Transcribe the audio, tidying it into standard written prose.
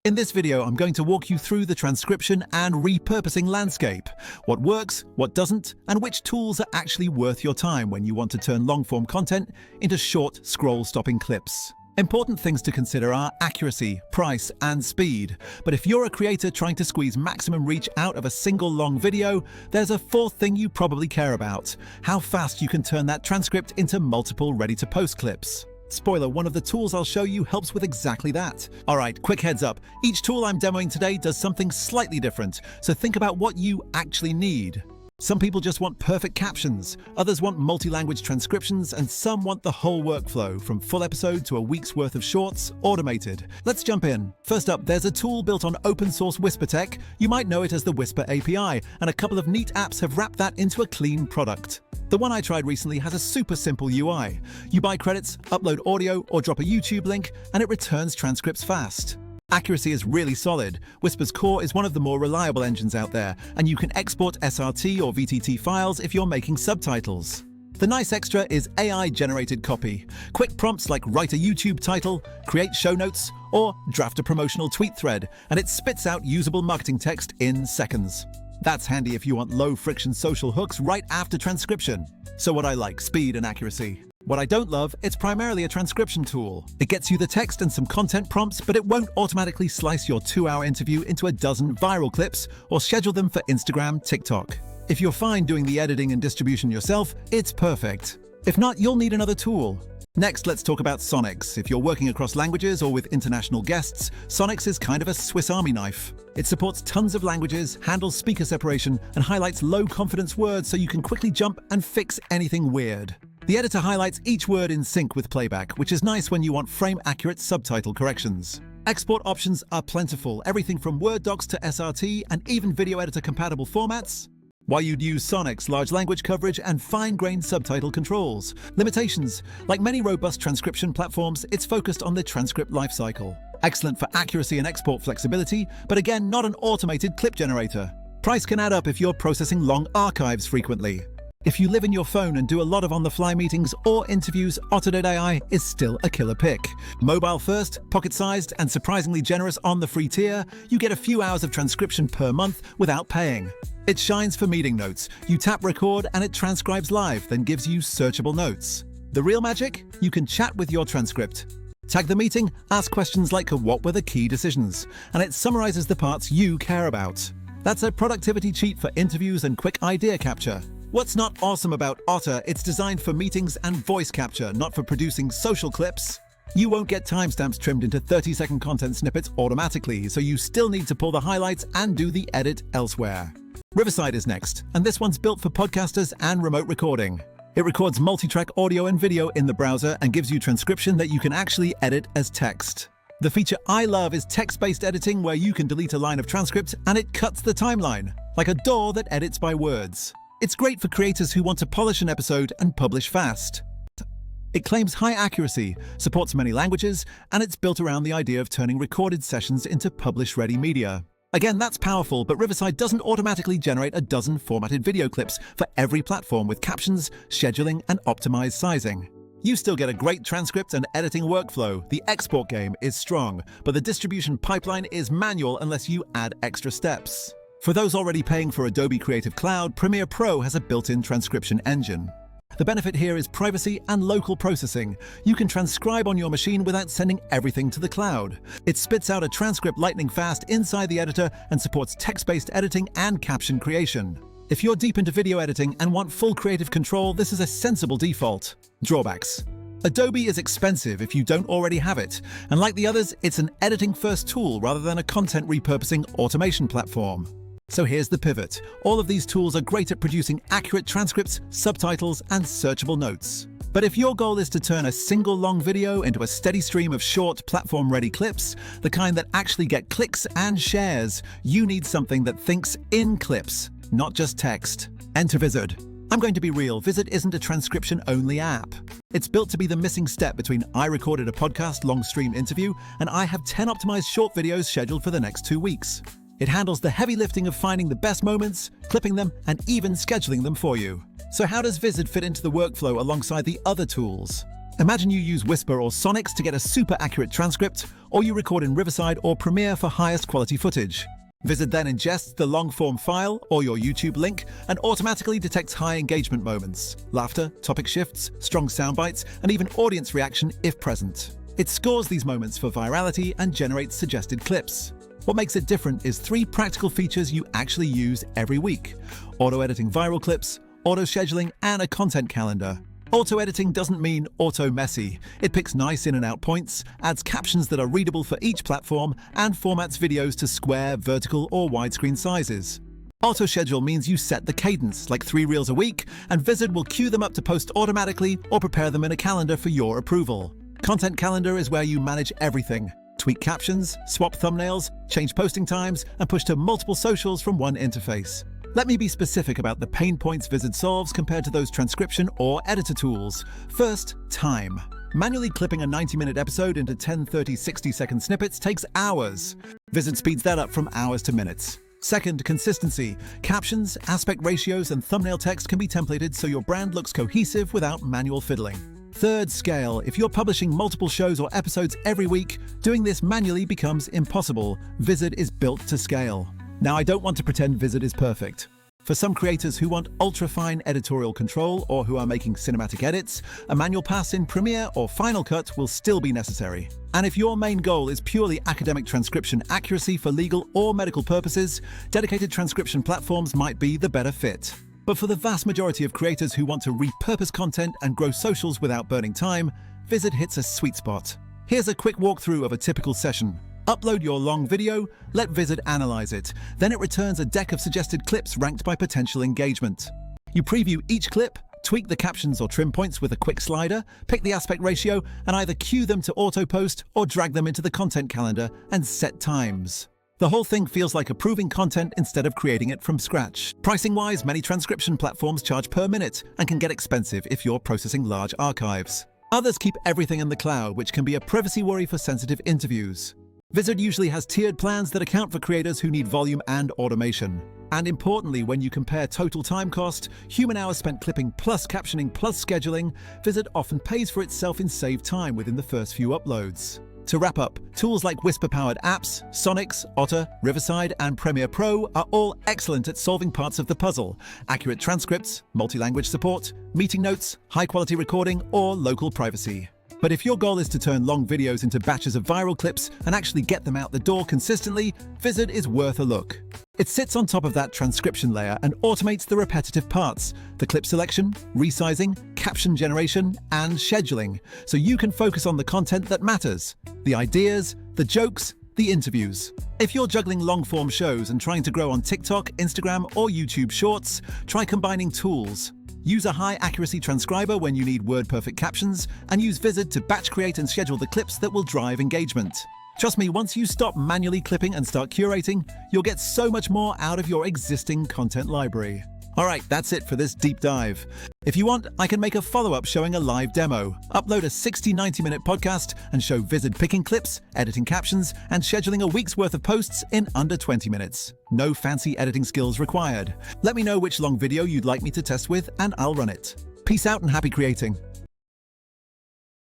In this video, I'm going to walk you through the transcription and repurposing landscape, what works, what doesn't, and which tools are actually worth your time when you want to turn long-form content into short, scroll-stopping clips. Important things to consider are accuracy, price, and speed. But if you're a creator trying to squeeze maximum reach out of a single long video, there's a fourth thing you probably care about: how fast you can turn that transcript into multiple ready-to-post clips. Spoiler, one of the tools I'll show you helps with exactly that. Alright, quick heads up. Each tool I'm demoing today does something slightly different, so think about what you actually need. Some people just want perfect captions, others want multi-language transcriptions, and some want the whole workflow, from full episode to a week's worth of shorts, automated. Let's jump in. First up, there's a tool built on open source Whisper tech. You might know it as the Whisper API, and a couple of neat apps have wrapped that into a clean product. The one I tried recently has a super simple UI. You buy credits, upload audio, or drop a YouTube link, and it returns transcripts fast. Accuracy is really solid. Whisper's core is one of the more reliable engines out there, and you can export SRT or VTT files if you're making subtitles. The nice extra is AI-generated copy. Quick prompts like write a YouTube title, create show notes, or draft a promotional tweet thread, and it spits out usable marketing text in seconds. That's handy if you want low-friction social hooks right after transcription. So what I like, speed and accuracy. What I don't love, it's primarily a transcription tool. It gets you the text and some content prompts, but it won't automatically slice your 2-hour interview into a dozen viral clips or schedule them for Instagram, TikTok. If you're fine doing the editing and distribution yourself, it's perfect. If not, you'll need another tool. Next, let's talk about Sonix. If you're working across languages or with international guests, Sonix is kind of a Swiss Army knife. It supports tons of languages, handles speaker separation, and highlights low-confidence words so you can quickly jump and fix anything weird. The editor highlights each word in sync with playback, which is nice when you want frame-accurate subtitle corrections. Export options are plentiful, everything from Word docs to SRT and even video editor-compatible formats. While you'd use Sonix, large language coverage, and fine-grained subtitle controls. Limitations: like many robust transcription platforms, it's focused on the transcript lifecycle. Excellent for accuracy and export flexibility, but again, not an automated clip generator. Price can add up if you're processing long archives frequently. If you live in your phone and do a lot of on-the-fly meetings or interviews, Otter.ai is still a killer pick. Mobile first, pocket-sized, and surprisingly generous on the free tier, you get a few hours of transcription per month without paying. It shines for meeting notes. You tap record and it transcribes live, then gives you searchable notes. The real magic? You can chat with your transcript. Tag the meeting, ask questions like what were the key decisions, and it summarizes the parts you care about. That's a productivity cheat for interviews and quick idea capture. What's not awesome about Otter? It's designed for meetings and voice capture, not for producing social clips. You won't get timestamps trimmed into 30-second content snippets automatically, so you still need to pull the highlights and do the edit elsewhere. Riverside is next, and this one's built for podcasters and remote recording. It records multi-track audio and video in the browser and gives you transcription that you can actually edit as text. The feature I love is text-based editing, where you can delete a line of transcript and it cuts the timeline, like a DAW that edits by words. It's great for creators who want to polish an episode and publish fast. It claims high accuracy, supports many languages, and it's built around the idea of turning recorded sessions into publish-ready media. Again, that's powerful, but Riverside doesn't automatically generate a dozen formatted video clips for every platform with captions, scheduling, and optimized sizing. You still get a great transcript and editing workflow. The export game is strong, but the distribution pipeline is manual unless you add extra steps. For those already paying for Adobe Creative Cloud, Premiere Pro has a built-in transcription engine. The benefit here is privacy and local processing. You can transcribe on your machine without sending everything to the cloud. It spits out a transcript lightning fast inside the editor and supports text-based editing and caption creation. If you're deep into video editing and want full creative control, this is a sensible default. Drawbacks: Adobe is expensive if you don't already have it, and like the others, it's an editing-first tool rather than a content repurposing automation platform. So here's the pivot. All of these tools are great at producing accurate transcripts, subtitles, and searchable notes. But if your goal is to turn a single long video into a steady stream of short, platform-ready clips, the kind that actually get clicks and shares, you need something that thinks in clips, not just text. Enter Vizard. I'm going to be real, Vizard isn't a transcription-only app. It's built to be the missing step between I recorded a podcast long stream interview and I have 10 optimized short videos scheduled for the next 2 weeks. It handles the heavy lifting of finding the best moments, clipping them, and even scheduling them for you. So how does Vizard fit into the workflow alongside the other tools? Imagine you use Whisper or Sonix to get a super accurate transcript, or you record in Riverside or Premiere for highest quality footage. Vizard then ingests the long-form file or your YouTube link and automatically detects high engagement moments, laughter, topic shifts, strong sound bites, and even audience reaction if present. It scores these moments for virality and generates suggested clips. What makes it different is 3 practical features you actually use every week: auto-editing viral clips, auto-scheduling, and a content calendar. Auto-editing doesn't mean auto-messy. It picks nice in and out points, adds captions that are readable for each platform, and formats videos to square, vertical, or widescreen sizes. Auto-schedule means you set the cadence, like 3 reels a week, and Vizard will queue them up to post automatically or prepare them in a calendar for your approval. Content calendar is where you manage everything. Tweak captions, swap thumbnails, change posting times, and push to multiple socials from one interface. Let me be specific about the pain points Vizard solves compared to those transcription or editor tools. First, time. Manually clipping a 90-minute episode into 10, 30, 60-second snippets takes hours. Vizard speeds that up from hours to minutes. Second, consistency. Captions, aspect ratios, and thumbnail text can be templated so your brand looks cohesive without manual fiddling. Third, scale. If you're publishing multiple shows or episodes every week, doing this manually becomes impossible. Vizard is built to scale. Now, I don't want to pretend Vizard is perfect. For some creators who want ultra-fine editorial control or who are making cinematic edits, a manual pass in Premiere or Final Cut will still be necessary. And if your main goal is purely academic transcription accuracy for legal or medical purposes, dedicated transcription platforms might be the better fit. But for the vast majority of creators who want to repurpose content and grow socials without burning time, Vizard hits a sweet spot. Here's a quick walkthrough of a typical session. Upload your long video, let Vizard analyze it. Then it returns a deck of suggested clips ranked by potential engagement. You preview each clip, tweak the captions or trim points with a quick slider, pick the aspect ratio, and either queue them to auto-post or drag them into the content calendar and set times. The whole thing feels like approving content instead of creating it from scratch. Pricing-wise, many transcription platforms charge per minute and can get expensive if you're processing large archives. Others keep everything in the cloud, which can be a privacy worry for sensitive interviews. Vizard usually has tiered plans that account for creators who need volume and automation. And importantly, when you compare total time cost, human hours spent clipping plus captioning plus scheduling, Vizard often pays for itself in saved time within the first few uploads. To wrap up, tools like Whisper-powered apps, Sonix, Otter, Riverside, and Premiere Pro are all excellent at solving parts of the puzzle: accurate transcripts, multi-language support, meeting notes, high-quality recording, or local privacy. But if your goal is to turn long videos into batches of viral clips and actually get them out the door consistently, Vizard is worth a look. It sits on top of that transcription layer and automates the repetitive parts: the clip selection, resizing, caption generation, and scheduling, so you can focus on the content that matters: the ideas, the jokes, the interviews. If you're juggling long-form shows and trying to grow on TikTok, Instagram, or YouTube Shorts, try combining tools. Use a high-accuracy transcriber when you need word-perfect captions, and use Vizard to batch create and schedule the clips that will drive engagement. Trust me, once you stop manually clipping and start curating, you'll get so much more out of your existing content library. Alright, that's it for this deep dive. If you want, I can make a follow-up showing a live demo. Upload a 60-90-minute podcast and show Vizard picking clips, editing captions, and scheduling a week's worth of posts in under 20 minutes. No fancy editing skills required. Let me know which long video you'd like me to test with, and I'll run it. Peace out and happy creating.